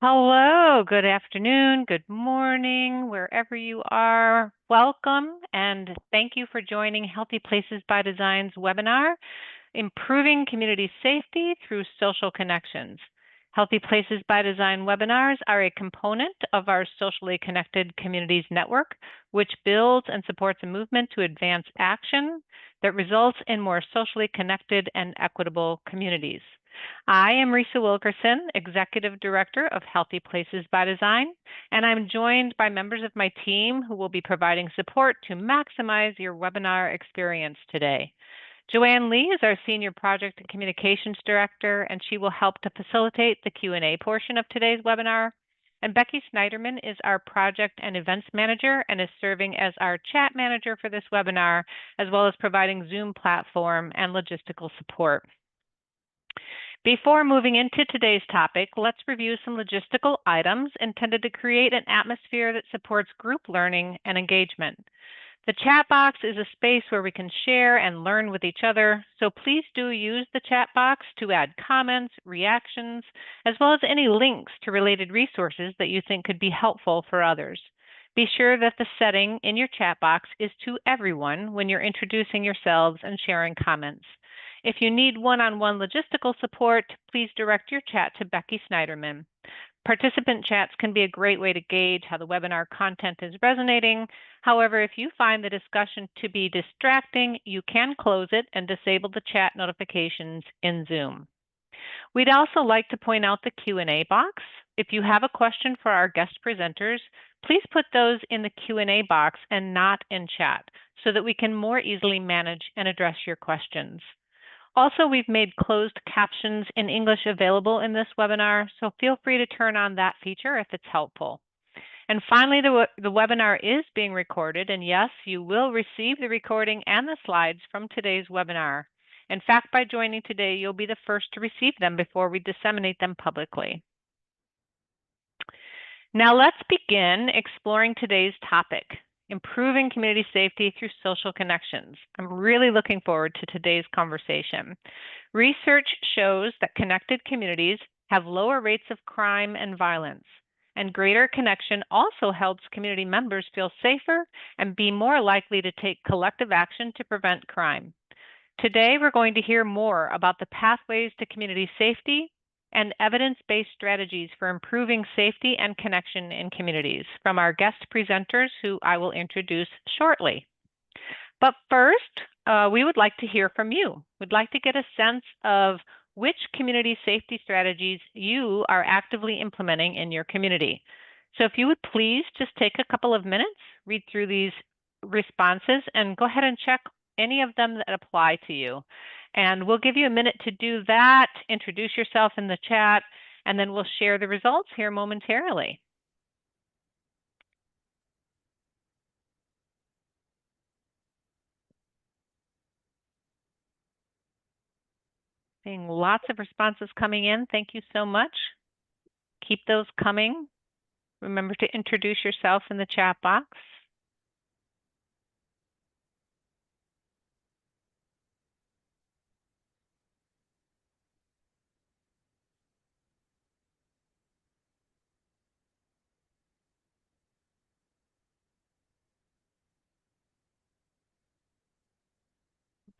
Hello, good afternoon, good morning, wherever you are. Welcome and thank you for joining Healthy Places by Design's webinar, Improving Community Safety Through Social Connections. Healthy Places by Design webinars are a component of our Socially Connected Communities Network, which builds and supports a movement to advance action that results in more socially connected and equitable communities. I am Risa Wilkerson, Executive Director of Healthy Places by Design, and I'm joined by members of my team who will be providing support to maximize your webinar experience today. Joanne Lee is our Senior Project and Communications Director, and she will help to facilitate the Q&A portion of today's webinar. And Becky Snyderman is our Project and Events Manager and is serving as our chat manager for this webinar, as well as providing Zoom platform and logistical support. Before moving into today's topic, let's review some logistical items intended to create an atmosphere that supports group learning and engagement. The chat box is a space where we can share and learn with each other, so please do use the chat box to add comments, reactions, as well as any links to related resources that you think could be helpful for others. Be sure that the setting in your chat box is to everyone when you're introducing yourselves and sharing comments. If you need one-on-one logistical support, please direct your chat to Becky Snyderman. Participant chats can be a great way to gauge how the webinar content is resonating. However, if you find the discussion to be distracting, you can close it and disable the chat notifications in Zoom. We'd also like to point out the Q&A box. If you have a question for our guest presenters, please put those in the Q&A box and not in chat so that we can more easily manage and address your questions. Also, we've made closed captions in English available in this webinar, so feel free to turn on that feature if it's helpful. And finally, the webinar is being recorded, and yes, you will receive the recording and the slides from today's webinar. In fact, by joining today, you'll be the first to receive them before we disseminate them publicly. Now let's begin exploring today's topic, improving community safety through social connections. I'm really looking forward to today's conversation. Research shows that connected communities have lower rates of crime and violence, and greater connection also helps community members feel safer and be more likely to take collective action to prevent crime. Today, we're going to hear more about the pathways to community safety and evidence-based strategies for improving safety and connection in communities from our guest presenters, who I will introduce shortly. But first, we would like to hear from you. We'd like to get a sense of which community safety strategies you are actively implementing in your community. So if you would please just take a couple of minutes, read through these responses, and go ahead and check any of them that apply to you. And we'll give you a minute to do that, introduce yourself in the chat, and then we'll share the results here momentarily. Seeing lots of responses coming in. Thank you so much. Keep those coming. Remember to introduce yourself in the chat box.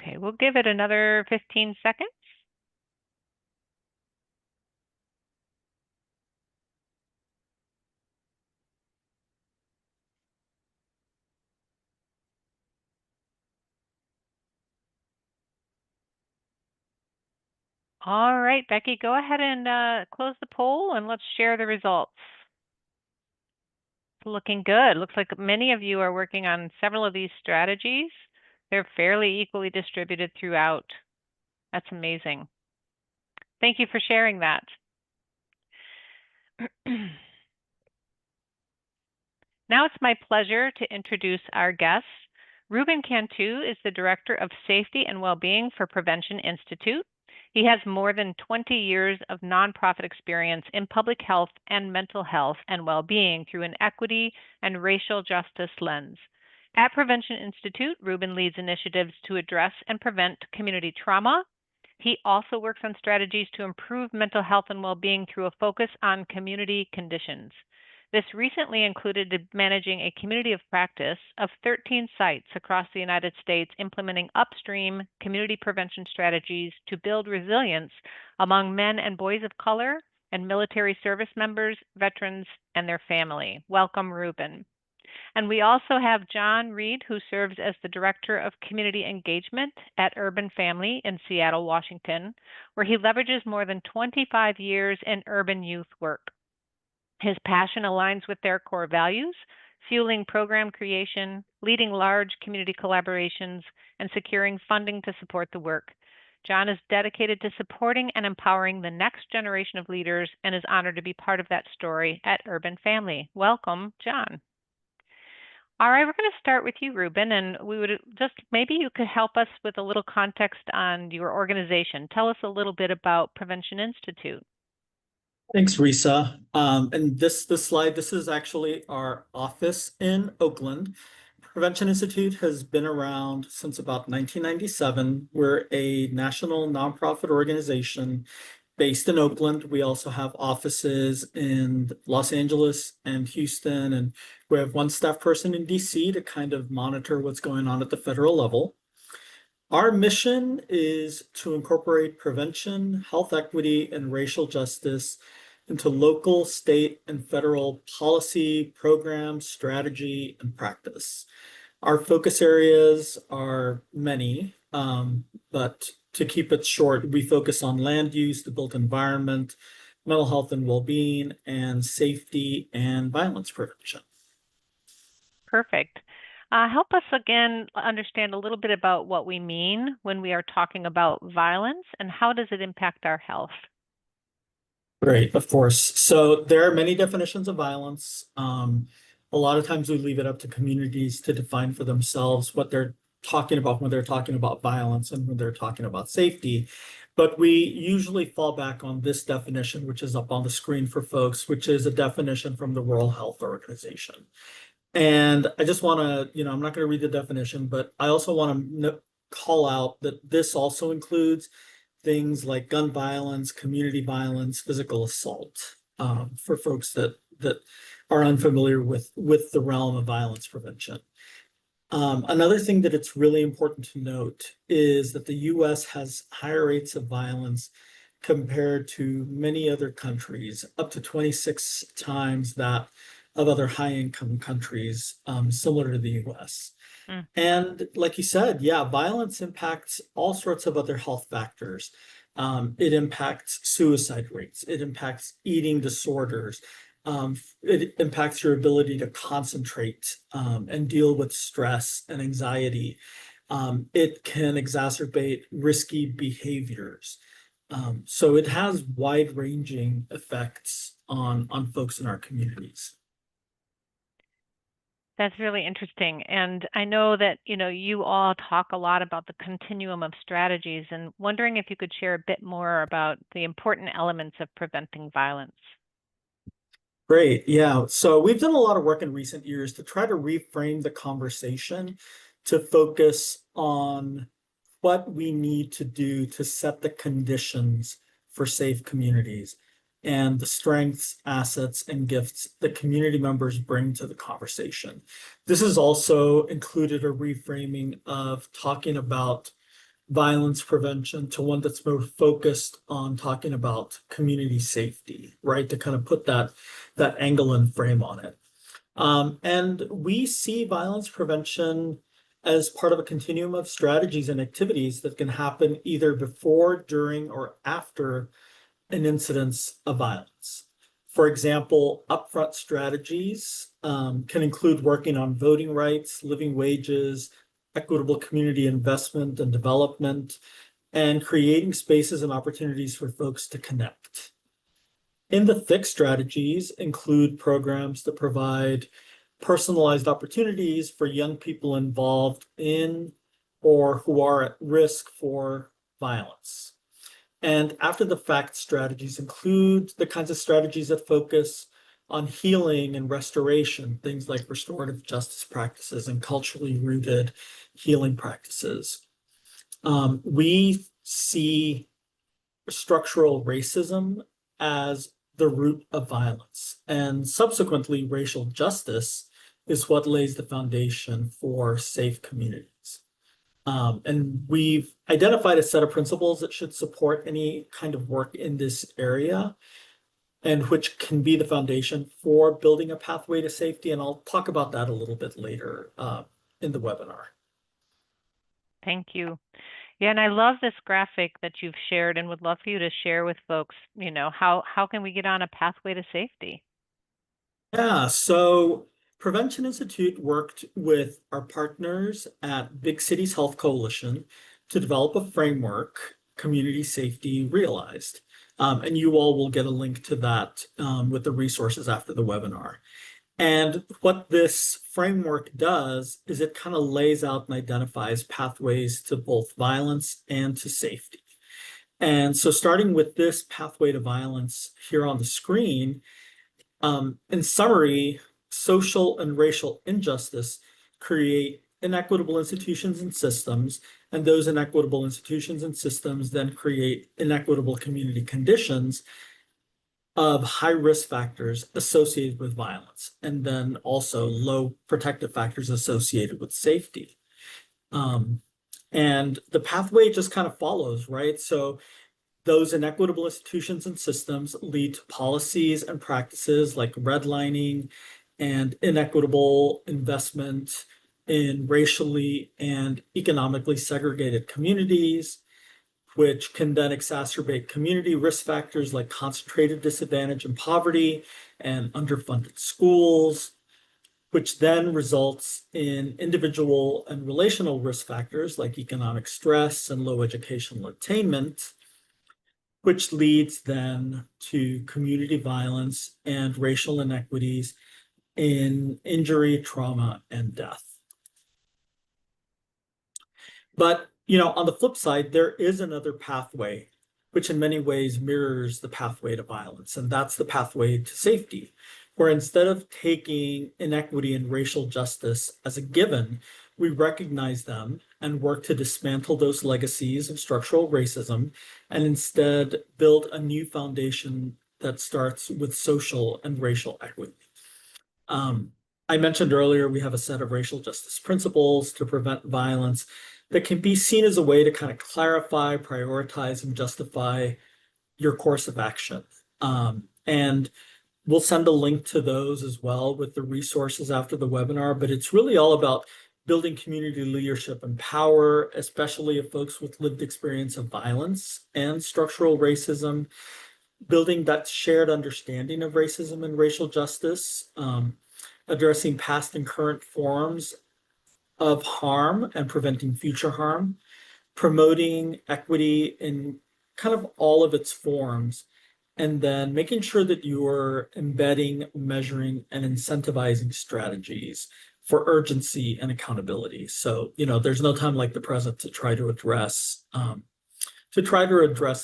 Okay, we'll give it another 15 seconds. All right, Becky, go ahead and close the poll and let's share the results. It's looking good. Looks like many of you are working on several of these strategies. They're fairly equally distributed throughout. That's amazing. Thank you for sharing that. Now it's my pleasure to introduce our guest. Ruben Cantu is the Director of Safety and Wellbeing for Prevention Institute. He has more than 20 years of nonprofit experience in public health and mental health and well-being through an equity and racial justice lens. At Prevention Institute, Ruben leads initiatives to address and prevent community trauma, He also works on strategies to improve mental health and well-being through a focus on community conditions. This recently included managing a community of practice of 13 sites across the United States, implementing upstream community prevention strategies to build resilience among men and boys of color and military service members, veterans, and their family. Welcome, Ruben. And we also have John Reid, who serves as the Director of Community Engagement at Urban Family in Seattle, Washington, where he leverages more than 25 years in urban youth work. His passion aligns with their core values, fueling program creation, leading large community collaborations, and securing funding to support the work. John is dedicated to supporting and empowering the next generation of leaders and is honored to be part of that story at Urban Family. Welcome, John. All right, we're going to start with you, Ruben, and we would just maybe you could help us with a little context on your organization. Tell us a little bit about Prevention Institute. Thanks, Risa. And this slide, this is actually our office in Oakland. Prevention Institute has been around since about 1997. We're a national nonprofit organization based in Oakland. We also have offices in Los Angeles and Houston, and we have one staff person in DC to kind of monitor what's going on at the federal level. Our mission is to incorporate prevention, health equity, and racial justice into local, state, and federal policy, programs, strategy, and practice. Our focus areas are many, but to keep it short, we focus on land use, the built environment, mental health and well-being, and safety and violence prevention. Perfect. Help us again understand a little bit about what we mean when we are talking about violence and how does it impact our health? Great, of course. So there are many definitions of violence. A lot of times we leave it up to communities to define for themselves what they're talking about when they're talking about violence and when they're talking about safety. But we usually fall back on this definition, which is up on the screen for folks, which is a definition from the World Health Organization. And I just want to, I'm not going to read the definition, but I also want to call out that this also includes things like gun violence, community violence, physical assault, for folks that are unfamiliar with the realm of violence prevention. Another thing that it's really important to note is that the US has higher rates of violence compared to many other countries, up to 26 times that of other high-income countries, similar to the US. And like you said, yeah, violence impacts all sorts of other health factors. It impacts suicide rates. It impacts eating disorders. It impacts your ability to concentrate and deal with stress and anxiety. It can exacerbate risky behaviors. So it has wide-ranging effects on folks in our communities. That's really interesting. And I know that, you all talk a lot about the continuum of strategies and wondering if you could share a bit more about the important elements of preventing violence. Great. Yeah. So we've done a lot of work in recent years to try to reframe the conversation to focus on what we need to do to set the conditions for safe communities and the strengths, assets, and gifts that community members bring to the conversation. This has also included a reframing of talking about violence prevention to one that's more focused on talking about community safety, right? To kind of put that angle and frame on it. And we see violence prevention as part of a continuum of strategies and activities that can happen either before, during, or after an incidence of violence. For example, upfront strategies can include working on voting rights, living wages, equitable community investment and development, and creating spaces and opportunities for folks to connect. In the thick strategies include programs that provide personalized opportunities for young people involved in or who are at risk for violence. And after the fact strategies include the kinds of strategies that focus on healing and restoration, things like restorative justice practices and culturally rooted healing practices. We see structural racism as the root of violence. And subsequently, racial justice is what lays the foundation for safe communities. And we've identified a set of principles that should support any kind of work in this area, and which can be the foundation for building a pathway to safety. And I'll talk about that a little bit later in the webinar. Thank you. Yeah, and I love this graphic that you've shared and would love for you to share with folks, how can we get on a pathway to safety? Yeah, so Prevention Institute worked with our partners at Big Cities Health Coalition to develop a framework, Community Safety Realized. And you all will get a link to that with the resources after the webinar. And what this framework does is it kind of lays out and identifies pathways to both violence and to safety. And so starting with this pathway to violence here on the screen, in summary, social and racial injustice create inequitable institutions and systems, and those inequitable institutions and systems then create inequitable community conditions of high risk factors associated with violence, and then also low protective factors associated with safety. And the pathway just kind of follows, right? So those inequitable institutions and systems lead to policies and practices like redlining and inequitable investment in racially and economically segregated communities, which can then exacerbate community risk factors like concentrated disadvantage and poverty and underfunded schools, which then results in individual and relational risk factors like economic stress and low educational attainment, which leads then to community violence and racial inequities in injury, trauma, and death. But, on the flip side, there is another pathway, which in many ways mirrors the pathway to violence, and that's the pathway to safety, where instead of taking inequity and racial justice as a given, we recognize them and work to dismantle those legacies of structural racism and instead build a new foundation that starts with social and racial equity. I mentioned earlier, we have a set of racial justice principles to prevent violence that can be seen as a way to kind of clarify, prioritize, and justify your course of action. And we'll send a link to those as well with the resources after the webinar, but it's really all about building community leadership and power, especially of folks with lived experience of violence and structural racism, building that shared understanding of racism and racial justice, addressing past and current forms of harm and preventing future harm, promoting equity in kind of all of its forms, and then making sure that you're embedding, measuring, and incentivizing strategies for urgency and accountability. So, there's no time like the present to try to address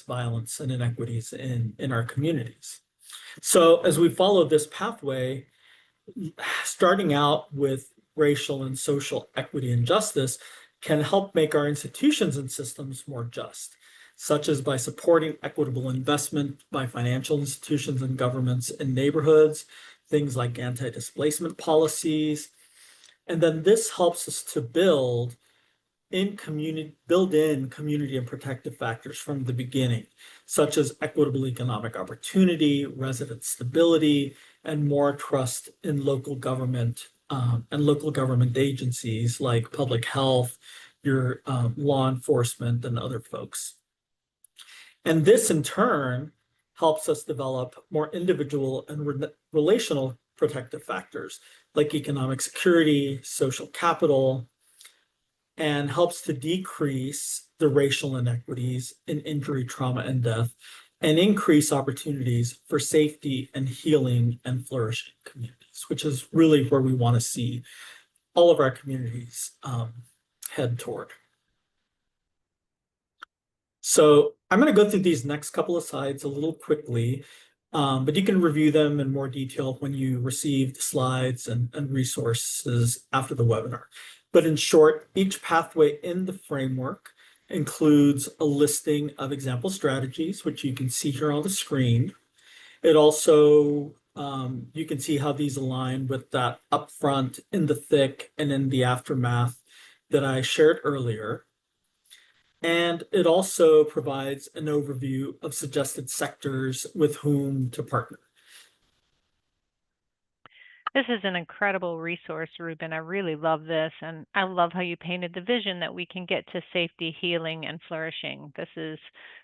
violence and inequities in our communities. So as we follow this pathway, starting out with racial and social equity and justice can help make our institutions and systems more just, such as by supporting equitable investment by financial institutions and governments in neighborhoods, things like anti-displacement policies. And then this helps us to build in community and protective factors from the beginning, such as equitable economic opportunity, resident stability, and more trust in local government and local government agencies like public health, your law enforcement, and other folks. And this in turn helps us develop more individual and relational protective factors like economic security, social capital, and helps to decrease the racial inequities in injury, trauma, and death, and increase opportunities for safety and healing and flourishing communities, which is really where we want to see all of our communities head toward. So I'm going to go through these next couple of slides a little quickly, but you can review them in more detail when you receive the slides and resources after the webinar. But in short, each pathway in the framework includes a listing of example strategies, which you can see here on the screen. It also, you can see how these align with that upfront, in the thick, and in the aftermath that I shared earlier. And it also provides an overview of suggested sectors with whom to partner. This is an incredible resource, Ruben. I really love this, and I love how you painted the vision that we can get to safety, healing, and flourishing. This is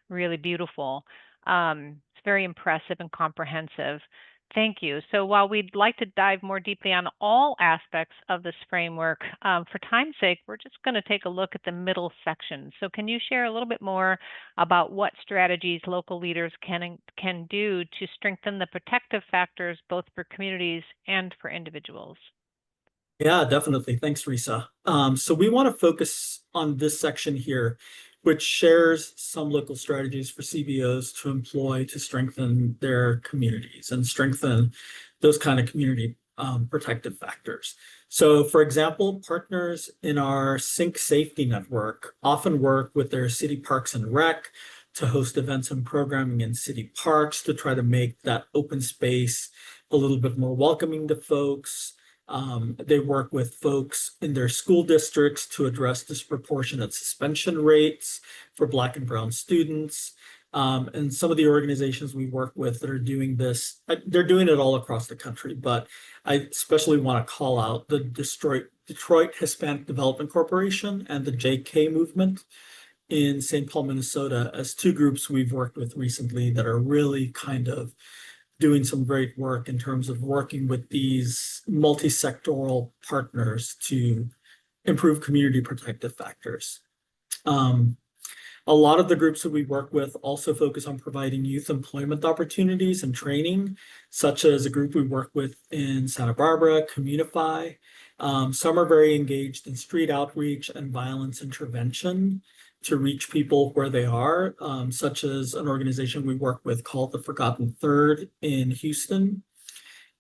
really beautiful. It's very impressive and comprehensive. Thank you. So while we'd like to dive more deeply on all aspects of this framework, for time's sake, we're just going to take a look at the middle section. So can you share a little bit more about what strategies local leaders can do to strengthen the protective factors both for communities and for individuals? Yeah, definitely. Thanks, Risa. So we want to focus on this section here, which shares some local strategies for CBOs to employ to strengthen their communities and strengthen those kind of community protective factors. So, for example, partners in our Sync Safety Network often work with their city parks and rec to host events and programming in city parks to try to make that open space a little bit more welcoming to folks. They work with folks in their school districts to address disproportionate suspension rates for Black and Brown students. And some of the organizations we work with that are doing this, they're doing it all across the country, but I especially want to call out the Detroit Hispanic Development Corporation and the JK movement in St. Paul, Minnesota, as two groups we've worked with recently that are really kind of doing some great work in terms of working with these multi-sectoral partners to improve community protective factors. A lot of the groups that we work with also focus on providing youth employment opportunities and training, such as a group we work with in Santa Barbara, Communify. Some are very engaged in street outreach and violence intervention to reach people where they are, such as an organization we work with called the Forgotten Third in Houston.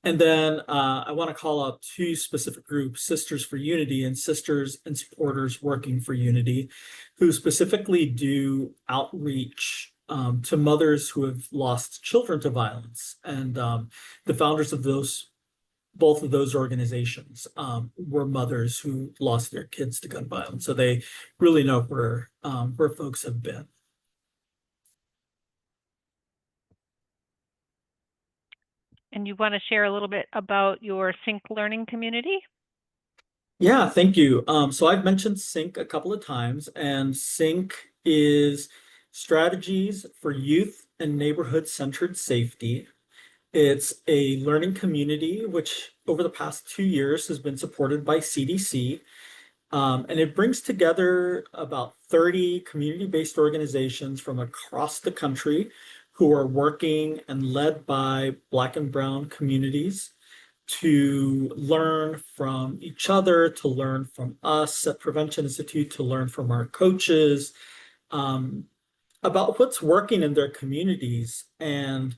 And then I want to call out two specific groups, Sisters for Unity and Sisters and Supporters Working for Unity, who specifically do outreach to mothers who have lost children to violence. And the founders of both of those organizations were mothers who lost their kids to gun violence. So they really know where folks have been. And you want to share a little bit about your Sync learning community? Yeah, thank you. So I've mentioned Sync a couple of times, and Sync is strategies for youth and neighborhood-centered safety. It's a learning community which over the past 2 years has been supported by CDC. And it brings together about 30 community-based organizations from across the country who are working and led by Black and Brown communities to learn from each other, to learn from us at Prevention Institute, to learn from our coaches about what's working in their communities and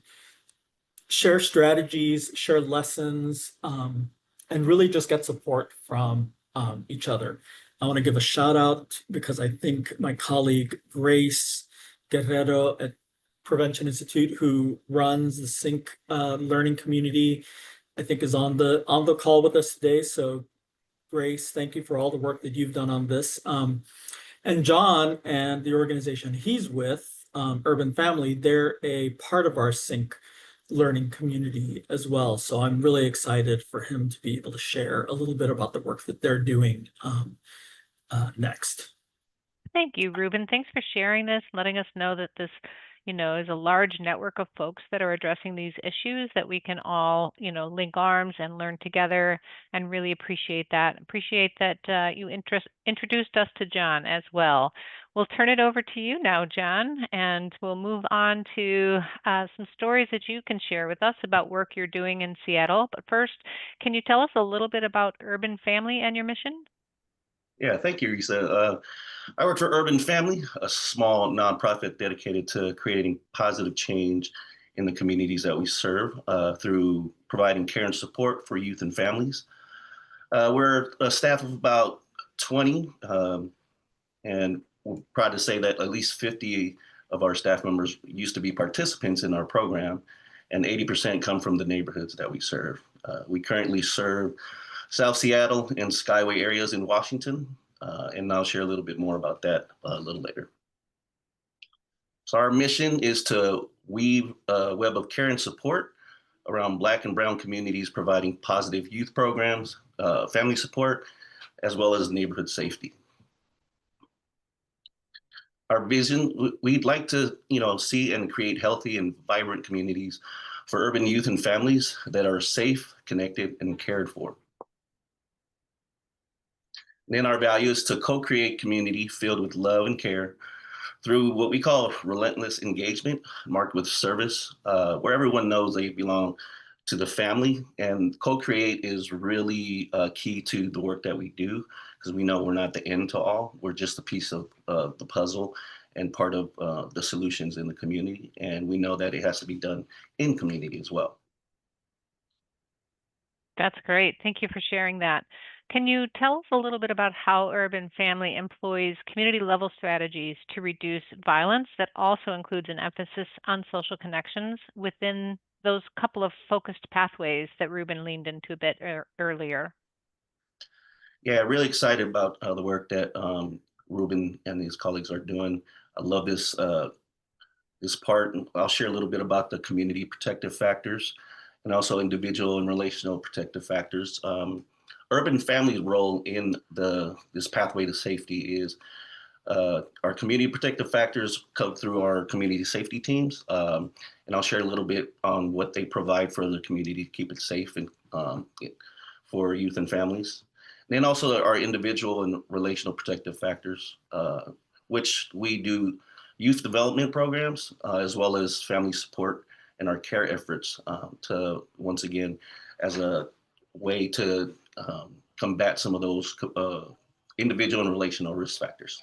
share strategies, share lessons, and really just get support from each other. I want to give a shout out because I think my colleague Grace Guerrero at Prevention Institute, who runs the Sync learning community, I think is on the call with us today. So Grace, thank you for all the work that you've done on this. And John and the organization he's with, Urban Family, they're a part of our Sync learning community as well. So I'm really excited for him to be able to share a little bit about the work that they're doing next. Thank you, Ruben. Thanks for sharing this, letting us know that this, is a large network of folks that are addressing these issues that we can all, link arms and learn together, and really appreciate that. Appreciate that you introduced us to John as well. We'll turn it over to you now, John, and we'll move on to some stories that you can share with us about work you're doing in Seattle. But first, can you tell us a little bit about Urban Family and your mission? Yeah, thank you, Risa. I work for Urban Family, a small nonprofit dedicated to creating positive change in the communities that we serve through providing care and support for youth and families. We're a staff of about 20, and we're proud to say that at least 50 of our staff members used to be participants in our program, and 80% come from the neighborhoods that we serve. We currently serve South Seattle and Skyway areas in Washington, and I'll share a little bit more about that a little later. So our mission is to weave a web of care and support around Black and Brown communities, providing positive youth programs, family support, as well as neighborhood safety. Our vision, we'd like to, see and create healthy and vibrant communities for urban youth and families that are safe, connected, and cared for. Then our value is to co-create community filled with love and care through what we call relentless engagement, marked with service, where everyone knows they belong to the family. And co-create is really key to the work that we do, because we know we're not the end to all. We're just a piece of the puzzle and part of the solutions in the community. And we know that it has to be done in community as well. That's great. Thank you for sharing that. Can you tell us a little bit about how Urban Family employs community-level strategies to reduce violence that also includes an emphasis on social connections within those couple of focused pathways that Ruben leaned into a bit earlier? Yeah, really excited about the work that Ruben and his colleagues are doing. I love this part. And I'll share a little bit about the community protective factors and also individual and relational protective factors. Urban Family's role in this pathway to safety is our community protective factors come through our community safety teams. And I'll share a little bit on what they provide for the community to keep it safe and for youth and families. And then also our individual and relational protective factors, which we do youth development programs, as well as family support and our care efforts to, once again, as a way to combat some of those individual and relational risk factors.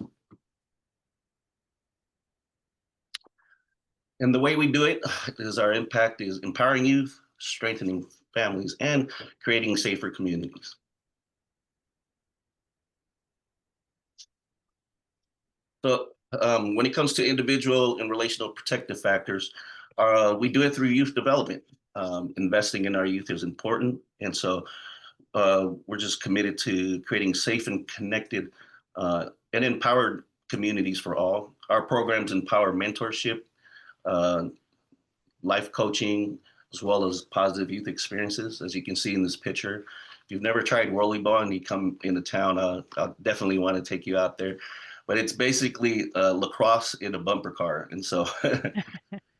And the way we do it is our impact is empowering youth, strengthening families, and creating safer communities. So when it comes to individual and relational protective factors, we do it through youth development. Investing in our youth is important. And so we're just committed to creating safe and connected and empowered communities for all. Our programs empower mentorship, life coaching, as well as positive youth experiences. As you can see in this picture, if you've never tried Whirly-Ball and you come into town, I'll definitely want to take you out there. But it's basically lacrosse in a bumper car. And so,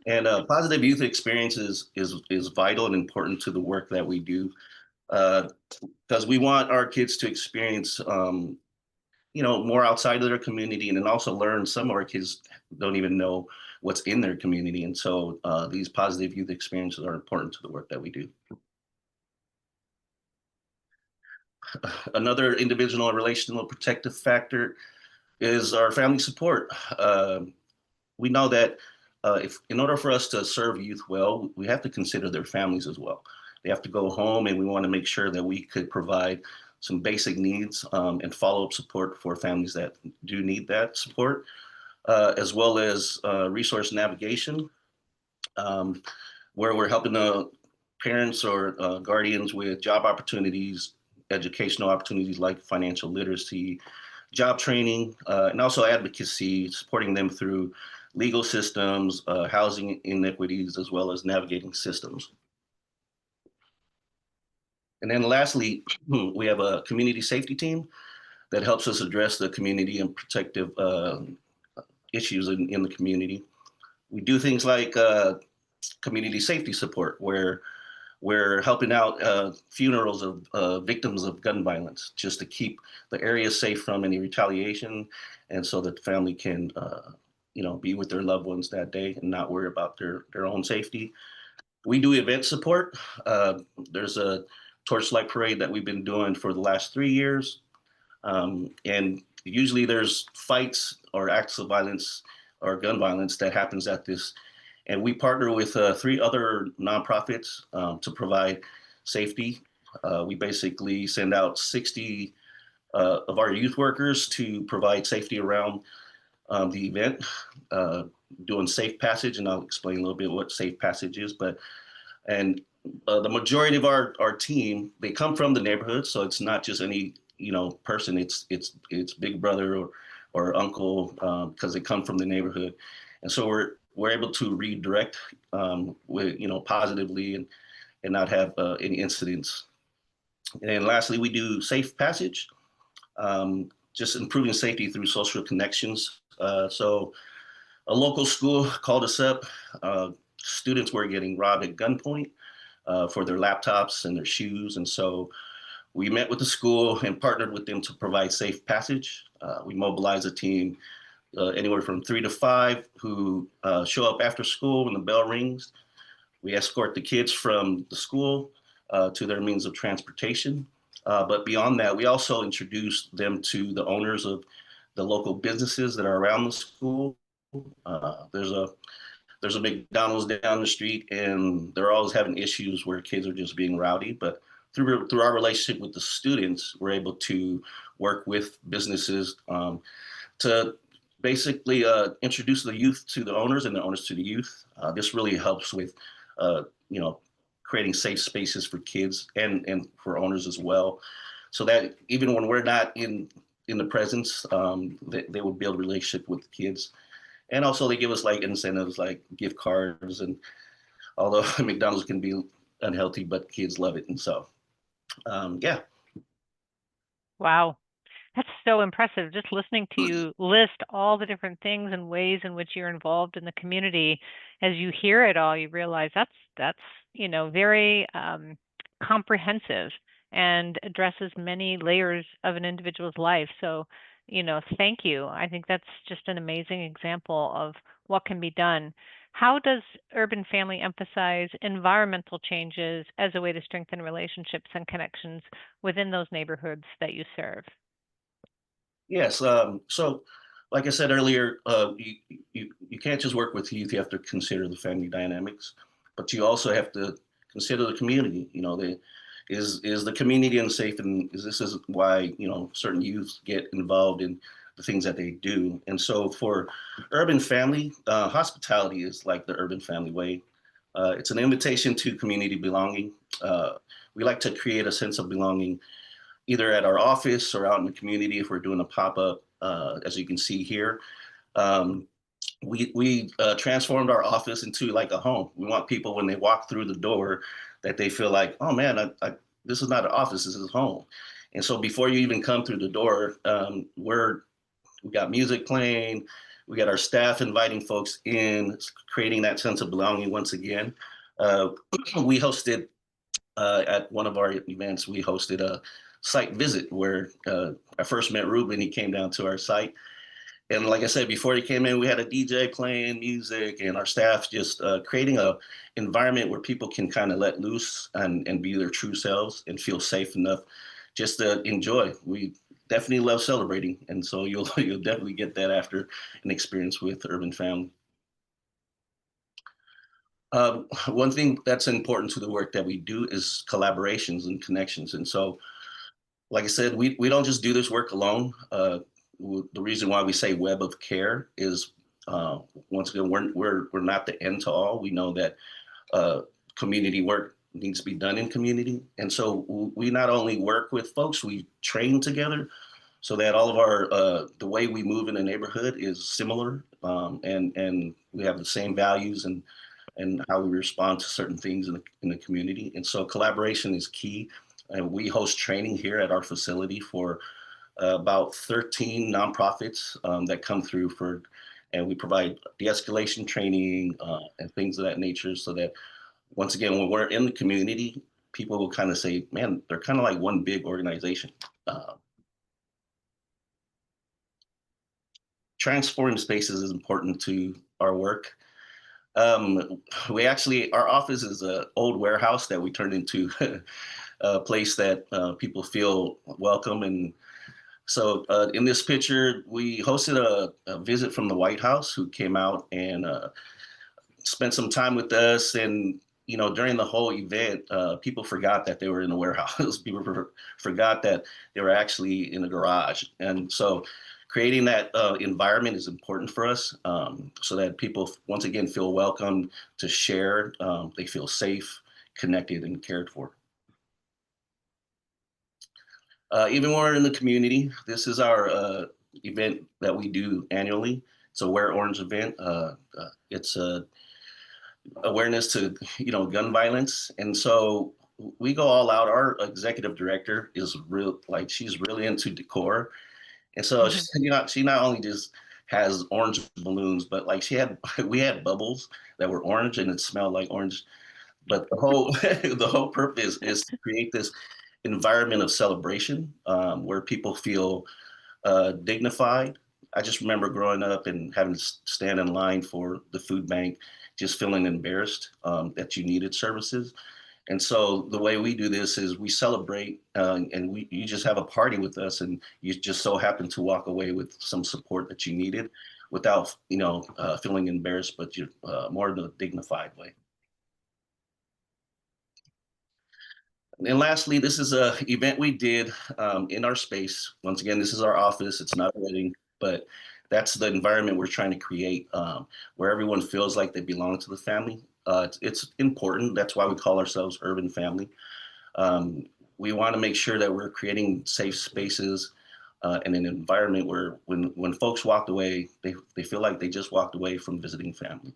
and positive youth experiences is vital and important to the work that we do, because we want our kids to experience, more outside of their community, and then also learn. Some of our kids don't even know what's in their community. And so these positive youth experiences are important to the work that we do. Another individual and relational protective factor is our family support. We know that if in order for us to serve youth well, we have to consider their families as well. They have to go home, and we want to make sure that we could provide some basic needs and follow-up support for families that do need that support, as well as resource navigation, where we're helping the parents or guardians with job opportunities, educational opportunities like financial literacy, job training, and also advocacy, supporting them through legal systems, housing inequities, as well as navigating systems. And then lastly, we have a community safety team that helps us address the community and protective issues in the community. We do things like community safety support, where we're helping out funerals of victims of gun violence, just to keep the area safe from any retaliation, and so that the family can, be with their loved ones that day and not worry about their own safety. We do event support. There's a torchlight parade that we've been doing for the last 3 years, and usually there's fights or acts of violence or gun violence that happens at this. And we partner with 3 other nonprofits to provide safety. We basically send out 60 of our youth workers to provide safety around the event, doing safe passage, and I'll explain a little bit what safe passage is. And the majority of our team, they come from the neighborhood, so it's not just any person. It's big brother or uncle, because they come from the neighborhood, and so we're able to redirect with positively and not have any incidents. And then lastly, we do safe passage, just improving safety through social connections. So a local school called us up. Students were getting robbed at gunpoint for their laptops and their shoes. And so we met with the school and partnered with them to provide safe passage. We mobilized a team, anywhere from 3 to 5, who show up after school when the bell rings. We escort the kids from the school to their means of transportation. But beyond that, we also introduce them to the owners of the local businesses that are around the school. There's a McDonald's down the street, and they're always having issues where kids are just being rowdy. But through our relationship with the students, we're able to work with businesses to basically introduce the youth to the owners and the owners to the youth. This really helps with creating safe spaces for kids and for owners as well, so that even when we're not in the presence, they would build a relationship with kids. And also they give us like incentives like gift cards, and although McDonald's can be unhealthy, but kids love it. And so, yeah. Wow. That's so impressive. Just listening to you list all the different things and ways in which you're involved in the community. As you hear it all, you realize that's very comprehensive and addresses many layers of an individual's life. So, thank you. I think that's just an amazing example of what can be done. How does Urban Family emphasize environmental changes as a way to strengthen relationships and connections within those neighborhoods that you serve? Yes. So, like I said earlier, you can't just work with youth. You have to consider the family dynamics, but you also have to consider the community. Is the community unsafe, and this is why certain youth get involved in the things that they do. And so, for Urban Family, hospitality is like the Urban Family way. It's an invitation to community belonging. We like to create a sense of belonging either at our office or out in the community if we're doing a pop-up, as you can see here. We transformed our office into like a home. We want people, when they walk through the door, that they feel like, oh man, this is not an office, this is home. And so before you even come through the door, we got music playing, we got our staff inviting folks in, creating that sense of belonging once again. We hosted, at one of our events, we hosted a site visit where I first met Ruben. He came down to our site. And like I said, before he came in, we had a DJ playing music, and our staff just creating a environment where people can kind of let loose and be their true selves and feel safe enough just to enjoy. We definitely love celebrating. And so you'll definitely get that after an experience with Urban Family. One thing that's important to the work that we do is collaborations and connections. And so, like I said, we don't just do this work alone. The reason why we say web of care is, once again, we're not the end to all. We know that community work needs to be done in community. And so we not only work with folks, we train together so that all of our, the way we move in the neighborhood is similar, and we have the same values and how we respond to certain things in the community. And so collaboration is key. And we host training here at our facility for about 13 nonprofits that come through and we provide de-escalation training and things of that nature, so that once again, when we're in the community, people will kind of say, man, they're kind of like one big organization. Transforming spaces is important to our work. Our office is an old warehouse that we turned into a place that people feel welcome. And so in this picture, we hosted a visit from the White House, who came out and spent some time with us. And during the whole event, people forgot that they were in the warehouse. People forgot that they were actually in the garage. And so creating that environment is important for us, so that people, once again, feel welcome to share. They feel safe, connected, and cared for. Even when we're in the community, this is our event that we do annually. It's a Wear Orange event. It's a awareness to gun violence, and so we go all out. Our executive director is she's really into decor, and so she not only just has orange balloons, but like we had bubbles that were orange and it smelled like orange. But the whole the whole purpose is to create this environment of celebration, where people feel dignified. I just remember growing up and having to stand in line for the food bank, just feeling embarrassed that you needed services. And so the way we do this is we celebrate, and you just have a party with us, and you just so happen to walk away with some support that you needed, without feeling embarrassed, but you're more in a dignified way. And lastly, this is a event we did in our space. Once again, this is our office. It's not a wedding, but that's the environment we're trying to create, where everyone feels like they belong to the family. It's important. That's why we call ourselves Urban Family. We want to make sure that we're creating safe spaces and an environment where when folks walked away, they feel like they just walked away from visiting family.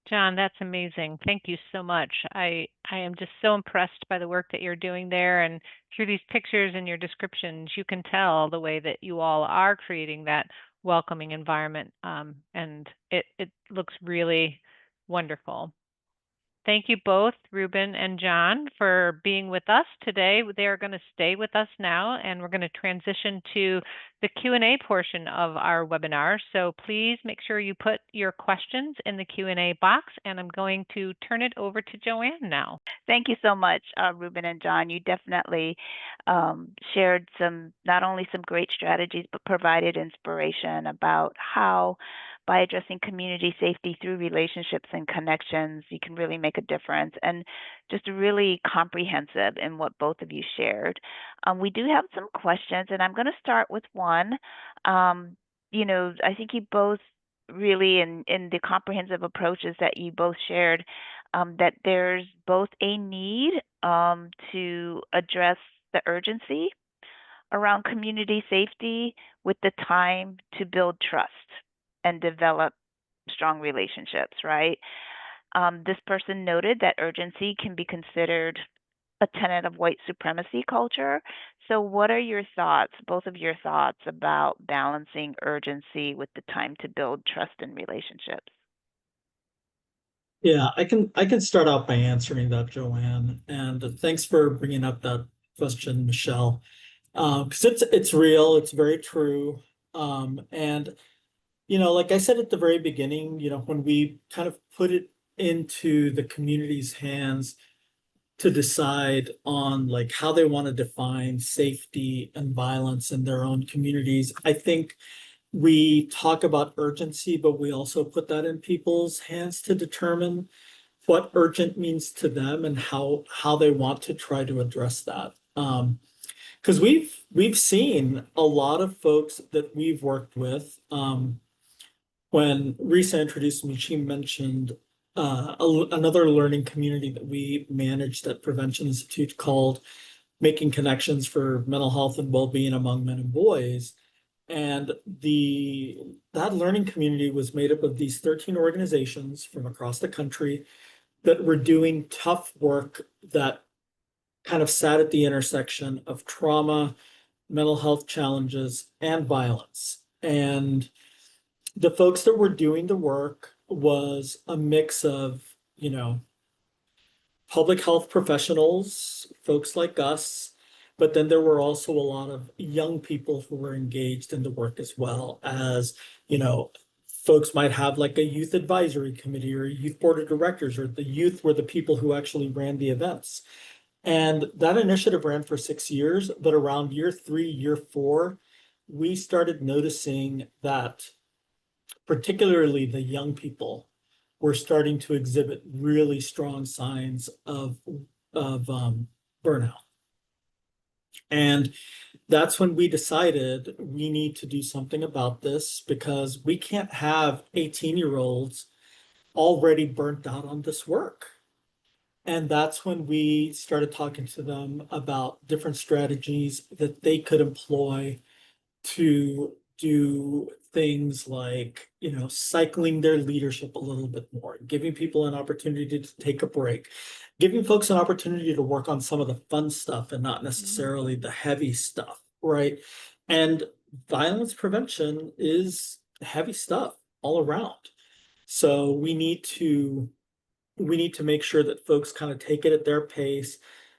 John, that's amazing. Thank you so much. I am just so impressed by the work that you're doing there. And through these pictures and your descriptions, you can tell the way that you all are creating that welcoming environment. And it looks really wonderful. Thank you both, Ruben and John, for being with us today. They are going to stay with us now, and we're going to transition to the Q&A portion of our webinar. So please make sure you put your questions in the Q&A box, and I'm going to turn it over to Joanne now. Thank you so much, Ruben and John. You definitely shared not only some great strategies, but provided inspiration about how, by addressing community safety through relationships and connections, you can really make a difference, and just really comprehensive in what both of you shared. We do have some questions, and I'm going to start with one. I think you both really, in the comprehensive approaches that you both shared, that there's both a need to address the urgency around community safety with the time to build trust and develop strong relationships, right? This person noted that urgency can be considered a tenet of white supremacy culture. So what are your thoughts, both of your thoughts, about balancing urgency with the time to build trust and relationships? Yeah, I can start out by answering that, Joanne, and thanks for bringing up that question, Michelle, because it's real, it's very true, and like I said at the very beginning, when we kind of put it into the community's hands to decide on like how they want to define safety and violence in their own communities, I think we talk about urgency, but we also put that in people's hands to determine what urgent means to them and how they want to try to address that. Because we've seen a lot of folks that we've worked with. When Risa introduced me, she mentioned another learning community that we managed at Prevention Institute called Making Connections for Mental Health and Wellbeing Among Men and Boys. And that learning community was made up of these 13 organizations from across the country that were doing tough work that kind of sat at the intersection of trauma, mental health challenges, and violence. And the folks that were doing the work was a mix of, public health professionals, folks like us, but then there were also a lot of young people who were engaged in the work as well, as, folks might have like a youth advisory committee or a youth board of directors, or the youth were the people who actually ran the events. And that initiative ran for 6 years, but around year 3, year 4, we started noticing that particularly the young people were starting to exhibit really strong signs of burnout. And that's when we decided we need to do something about this because we can't have 18-year-olds already burnt out on this work. And that's when we started talking to them about different strategies that they could employ to do things like, cycling their leadership a little bit more, giving people an opportunity to take a break, giving folks an opportunity to work on some of the fun stuff and not necessarily the heavy stuff, right? And violence prevention is heavy stuff all around. So we need to make sure that folks kind of take it at their pace,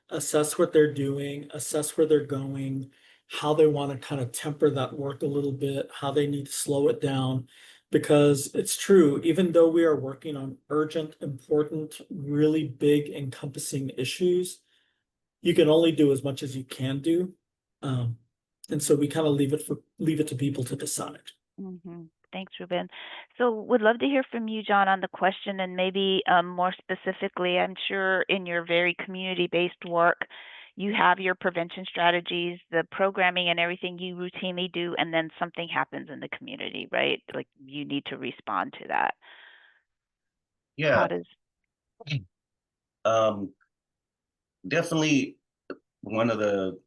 assess what they're doing, assess where they're going, how they want to kind of temper that work a little bit, how they need to slow it down. Because it's true, even though we are working on urgent, important, really big encompassing issues, you can only do as much as you can do. And so we kind of leave it to people to decide. Mm-hmm. Thanks, Ruben. So would love to hear from you, John, on the question, and maybe more specifically, I'm sure in your very community-based work, you have your prevention strategies, the programming and everything you routinely do, and then something happens in the community, right? Like you need to respond to that. How Yeah, does um, definitely one of the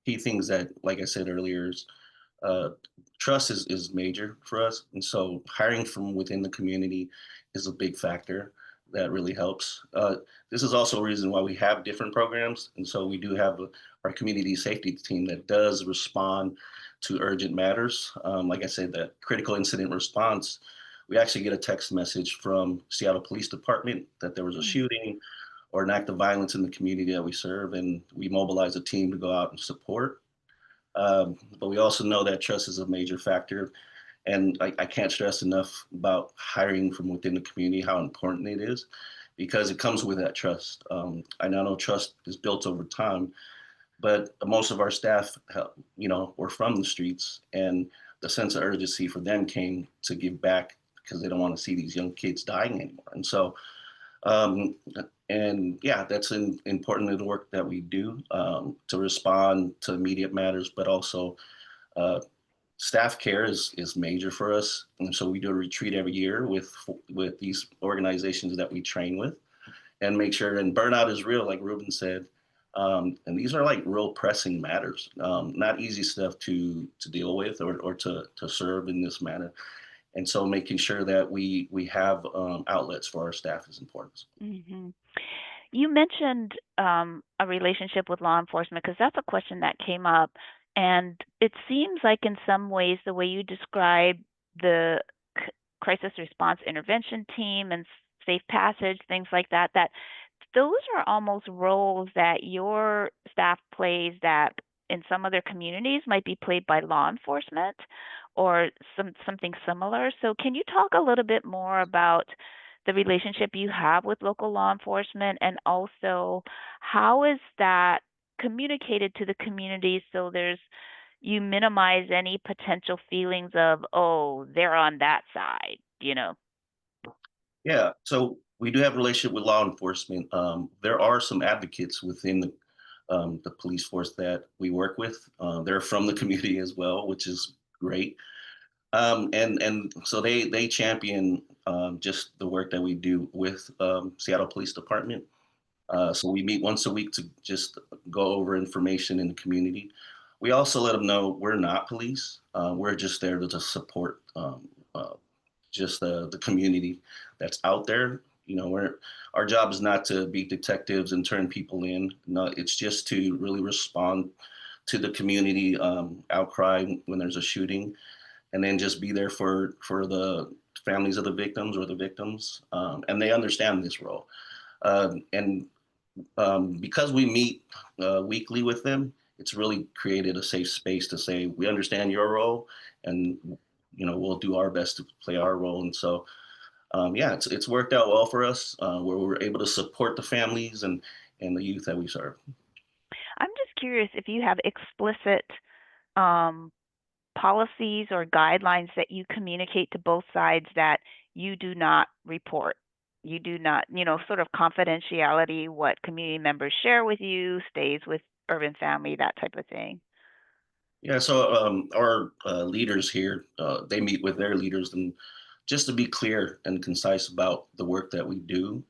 key things that, like I said earlier, is uh, trust is major for us. And so hiring from within the community is a big factor that really helps. This is also a reason why we have different programs. And so we do have our community safety team that does respond to urgent matters. Like I said, that critical incident response, we actually get a text message from Seattle Police Department that there was a shooting or an act of violence in the community that we serve, and we mobilize a team to go out and support. But we also know that trust is a major factor. And I can't stress enough about hiring from within the community, how important it is, because it comes with that trust. I know trust is built over time, but most of our staff, were from the streets, and the sense of urgency for them came to give back because they don't want to see these young kids dying anymore. And so, um, and yeah, that's important in the work that we do to respond to immediate matters, but also uh, staff care is major for us. And so we do a retreat every year with these organizations that we train with and make sure, and burnout is real, like Ruben said. And these are like real pressing matters, not easy stuff to deal with or to serve in this manner. And so making sure that we have outlets for our staff is important. Mm-hmm. You mentioned a relationship with law enforcement because that's a question that came up. And it seems like, in some ways, the way you describe the crisis response intervention team and safe passage, things like that, that those are almost roles that your staff plays that in some other communities might be played by law enforcement or something similar. So can you talk a little bit more about the relationship you have with local law enforcement, and also how is that communicated to the community so you minimize any potential feelings of, oh, they're on that side, you know? Yeah, so we do have a relationship with law enforcement. There are some advocates within the police force that we work with. They're from the community as well, which is great. And so they champion just the work that we do with Seattle Police Department. So we meet once a week to just go over information in the community. We also let them know we're not police. We're just there to just support uh, just the community that's out there. Our job is not to be detectives and turn people in. No, it's just to really respond to the community outcry when there's a shooting, and then just be there for the families of the victims or the victims, and they understand this role. And because we meet weekly with them, it's really created a safe space to say we understand your role, and we'll do our best to play our role. And so yeah, it's worked out well for us, where we're able to support the families and the youth that we serve. I'm just curious if you have explicit um, policies or guidelines that you communicate to both sides that you do not report. You do not, sort of confidentiality, what community members share with you stays with Urban Family, that type of thing. Yeah, so our leaders here, they meet with their leaders, and just to be clear and concise about the work that we do.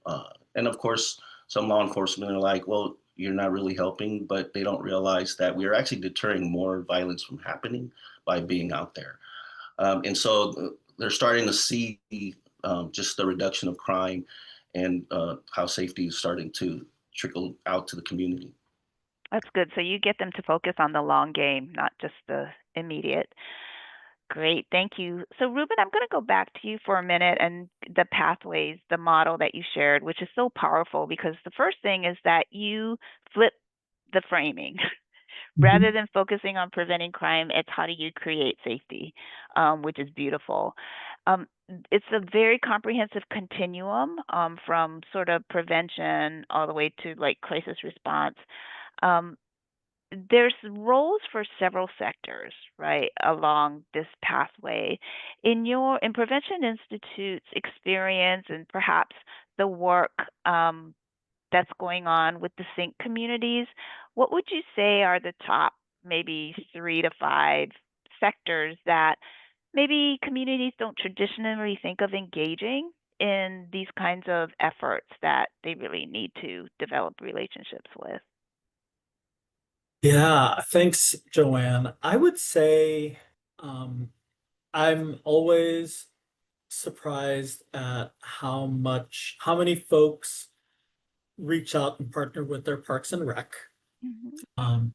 And of course, some law enforcement are like, well, you're not really helping, but they don't realize that we are actually deterring more violence from happening by being out there. And so they're starting to see just the reduction of crime and how safety is starting to trickle out to the community. That's good. So you get them to focus on the long game, not just the immediate. Great, thank you. So Ruben, I'm going to go back to you for a minute and the pathways, the model that you shared, which is so powerful because the first thing is that you flip the framing. Rather than focusing on preventing crime, it's how do you create safety, which is beautiful. It's a very comprehensive continuum from sort of prevention all the way to like crisis response. Um, there's roles for several sectors, right, along this pathway. In Prevention Institute's experience and perhaps the work that's going on with the sync communities, what would you say are the top maybe 3 to 5 sectors that maybe communities don't traditionally think of engaging in these kinds of efforts that they really need to develop relationships with? Yeah, thanks, Joanne. I would say I'm always surprised at how many folks reach out and partner with their Parks and Rec. Mhm. Um,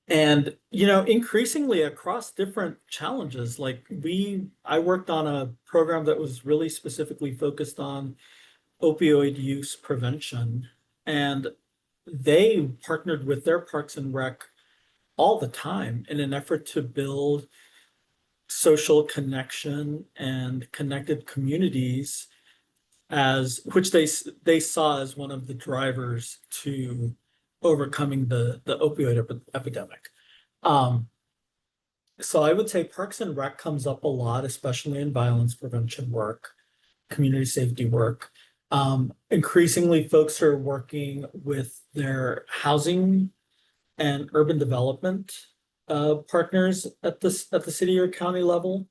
and you know, increasingly across different challenges, I worked on a program that was really specifically focused on opioid use prevention, and they partnered with their Parks and Rec all the time in an effort to build social connection and connected communities as which they saw as one of the drivers to overcoming the opioid epidemic. Um, so I would say Parks and Rec comes up a lot, especially in violence prevention work, community safety work. Increasingly, folks are working with their housing and urban development partners at the city or county level.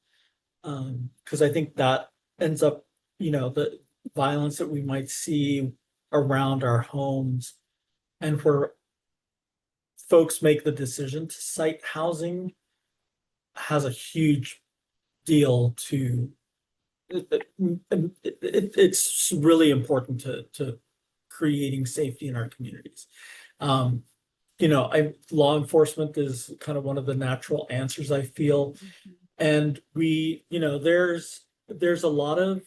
Because I think that ends up, the violence that we might see around our homes and where folks make the decision to site housing has a huge deal to it's really important to creating safety in our communities. Um, law enforcement is kind of one of the natural answers I feel. And there's a lot of,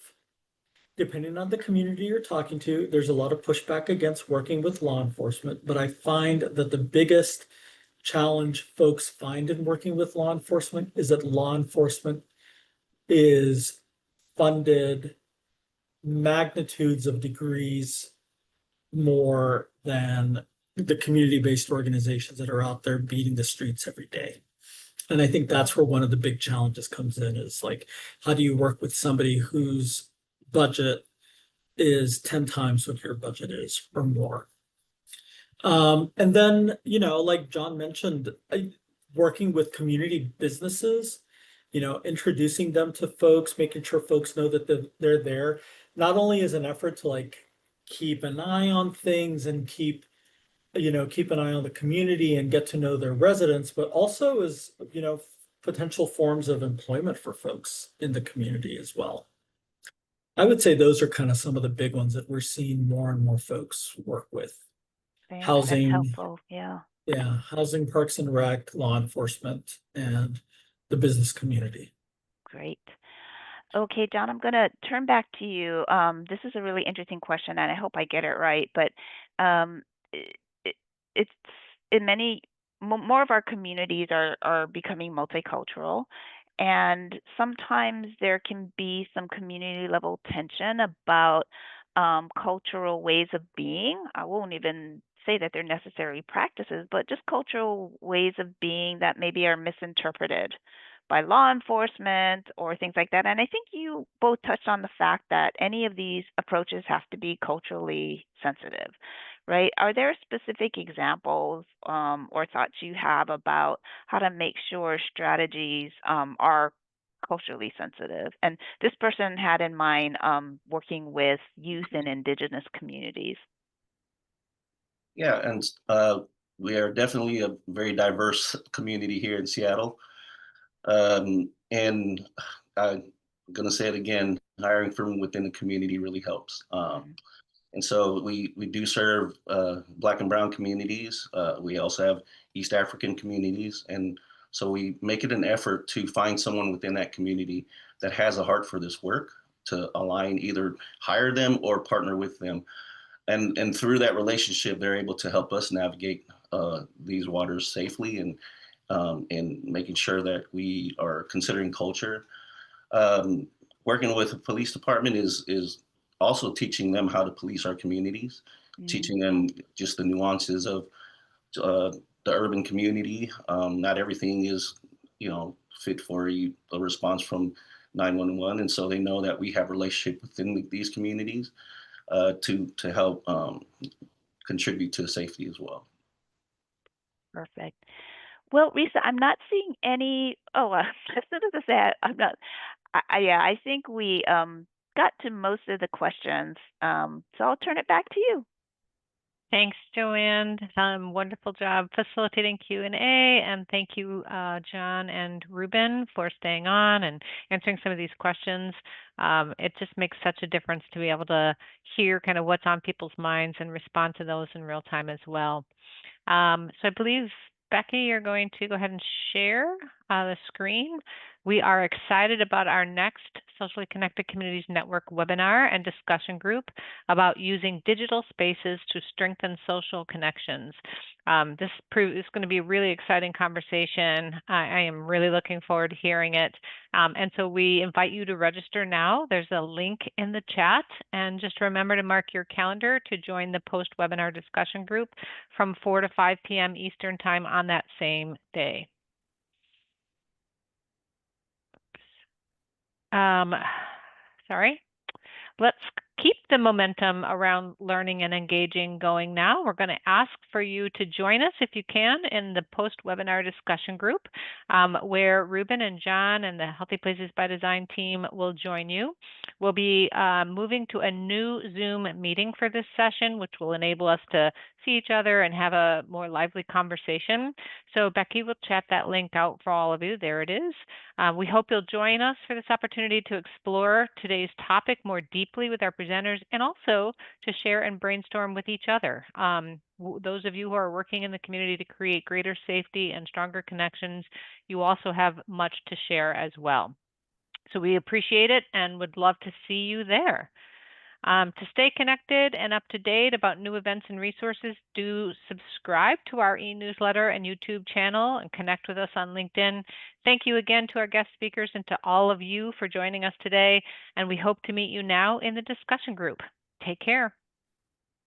depending on the community you're talking to, there's a lot of pushback against working with law enforcement. But I find that the biggest challenge folks find in working with law enforcement is that law enforcement is funded magnitudes of degrees more than the community-based organizations that are out there beating the streets every day. And I think that's where one of the big challenges comes in is like, how do you work with somebody whose budget is 10 times what your budget is or more? And then, like John mentioned, working with community businesses, introducing them to folks, making sure folks know that they're there, not only as an effort to like keep an eye on things and keep an eye on the community and get to know their residents, but also as, potential forms of employment for folks in the community as well. I would say those are kind of some of the big ones that we're seeing more and more folks work with. Thanks. That's Housing, helpful. Yeah. yeah, housing, Parks and Rec, law enforcement, and the business community. Great. Okay, John, I'm going to turn back to you. This is a really interesting question, and I hope I get it right. But it, it's in many more of our communities are becoming multicultural, and sometimes there can be some community level tension about cultural ways of being. I won't even say that they're necessary practices, but just cultural ways of being that maybe are misinterpreted by law enforcement or things like that. And I think you both touched on the fact that any of these approaches have to be culturally sensitive, right? Are there specific examples or thoughts you have about how to make sure strategies are culturally sensitive? And this person had in mind working with youth and indigenous communities. Yeah, and we are definitely a very diverse community here in Seattle. And I'm going to say it again, hiring from within the community really helps. Mhm. And so we do serve Black and Brown communities. We also have East African communities. And so we make it an effort to find someone within that community that has a heart for this work, to align, either hire them or partner with them. And through that relationship, they're able to help us navigate these waters safely, and making sure that we are considering culture. Um, Working with the police department is also teaching them how to police our communities, Mm. teaching them just the nuances of uh, the urban community. Not everything is, fit for a response from 911, and so they know that we have relationship within these communities to help contribute to safety as well. Perfect. Well, Risa, I'm not seeing any. Oh, as soon as I say I'm not. Yeah, I think we got to most of the questions. So I'll turn it back to you. Thanks, Joanne. Wonderful job facilitating Q&A, and thank you, John and Ruben, for staying on and answering some of these questions. It just makes such a difference to be able to hear kind of what's on people's minds and respond to those in real time as well. So I believe, Becky, you're going to go ahead and share the screen. We are excited about our next Socially Connected Communities Network webinar and discussion group about using digital spaces to strengthen social connections. This is going to be a really exciting conversation. I am really looking forward to hearing it. And so we invite you to register now. There's a link in the chat. And just remember to mark your calendar to join the post-webinar discussion group from 4 to 5 p.m. Eastern Time on that same day. Sorry. Let's keep the momentum around learning and engaging going now. We're going to ask for you to join us, if you can, in the post-webinar discussion group, where Ruben and John and the Healthy Places by Design team will join you. We'll be moving to a new Zoom meeting for this session, which will enable us to see each other and have a more lively conversation. So Becky will chat that link out for all of you. There it is. We hope you'll join us for this opportunity to explore today's topic more deeply with our presenters, and also to share and brainstorm with each other. Those of you who are working in the community to create greater safety and stronger connections, you also have much to share as well. So we appreciate it and would love to see you there. To stay connected and up to date about new events and resources, do subscribe to our e-newsletter and YouTube channel and connect with us on LinkedIn. Thank you again to our guest speakers and to all of you for joining us today, and we hope to meet you now in the discussion group. Take care.